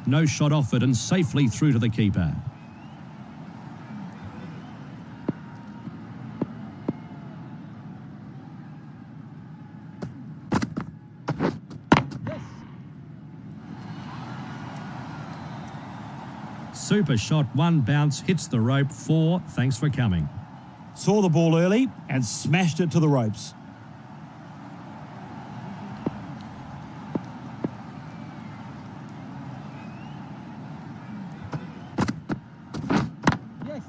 No shot offered and safely through to the keeper. Yes. Super shot, one bounce, hits the rope. 4, thanks for coming. Saw the ball early and smashed it to the ropes. Yes.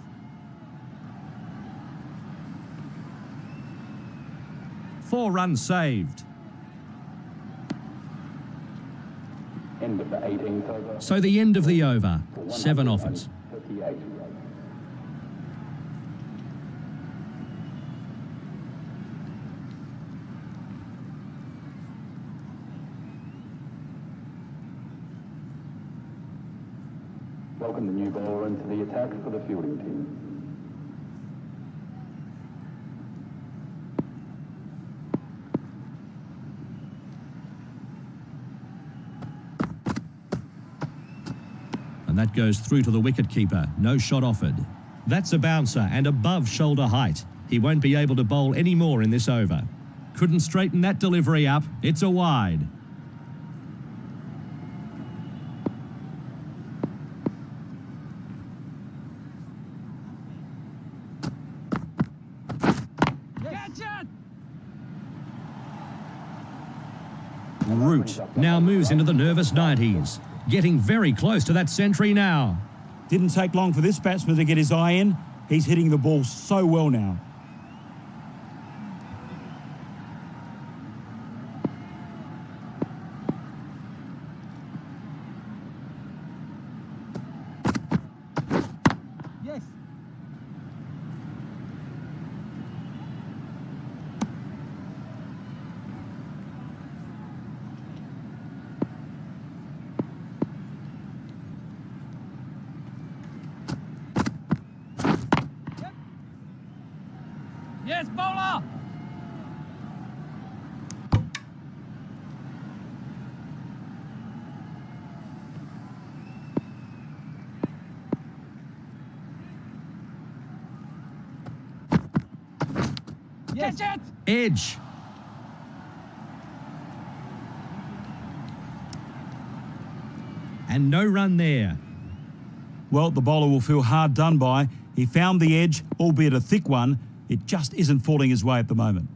Four runs saved. End of the 18th over. So the end of the over. 7 off it. 38. Welcome the new bowler into the attack for the fielding team. And that goes through to the wicket-keeper. No shot offered. That's a bouncer and above shoulder height. He won't be able to bowl any more in this over. Couldn't straighten that delivery up. It's a wide. Catch it! Root now moves into the nervous 90s. Getting very close to that century now. Didn't take long for this batsman to get his eye in. He's hitting the ball so well now. Yes. Yep. Yes, bowler. Yes. Catch it. Edge. And no run there. Well, the bowler will feel hard done by. He found the edge, albeit a thick one. It just isn't falling his way at the moment.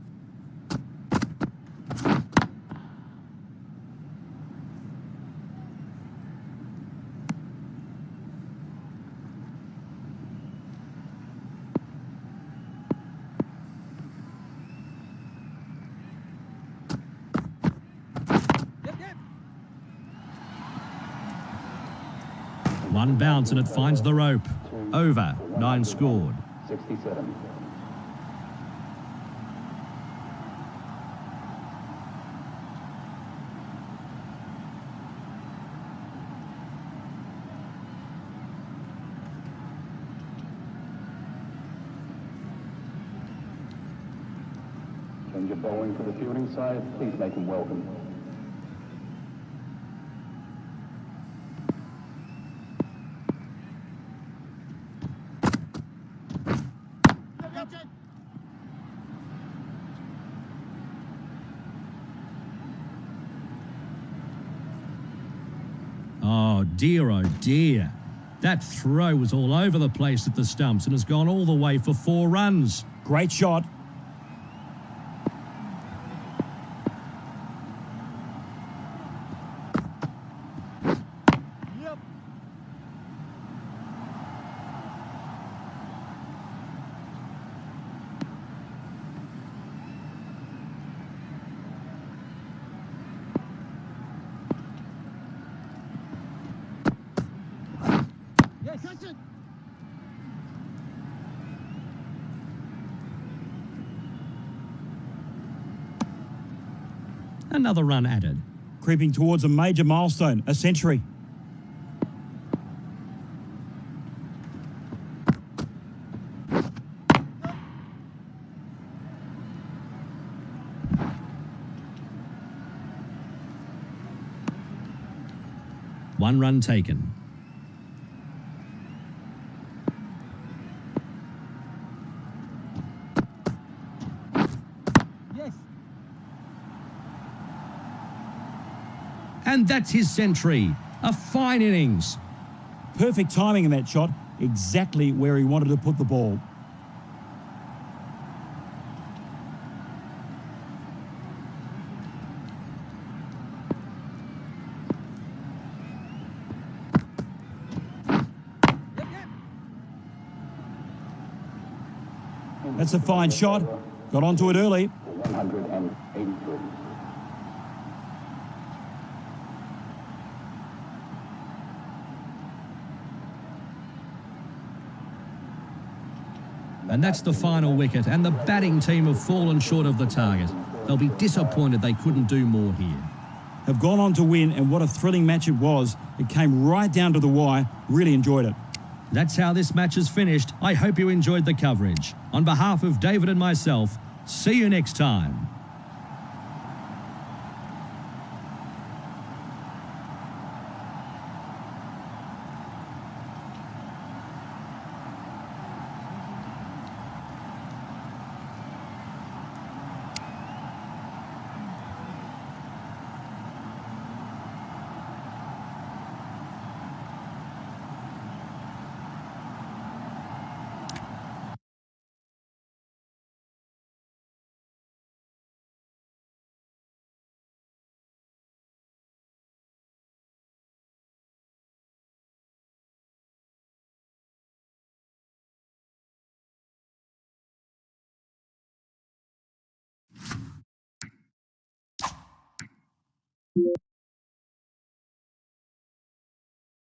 Yep, yep. One bounce and it finds the rope. Over. 9 scored. 67. Change of bowling for the fielding side. Please make him welcome. Oh dear. That throw was all over the place at the stumps and has gone all the way for 4 runs. Great shot. Yep. Yes. Catch it. Another run added. Creeping towards a major milestone, a century. One run taken. Yes. And that's his century. A fine innings. Perfect timing in that shot, exactly where he wanted to put the ball. Yep, yep. That's a fine shot. Got onto it early. 183. And that's the final wicket, and the batting team have fallen short of the target. They'll be disappointed they couldn't do more here. Have gone on to win, and what a thrilling match it was. It came right down to the wire. Really enjoyed it. That's how this match is finished. I hope you enjoyed the coverage. On behalf of David and myself, see you next time.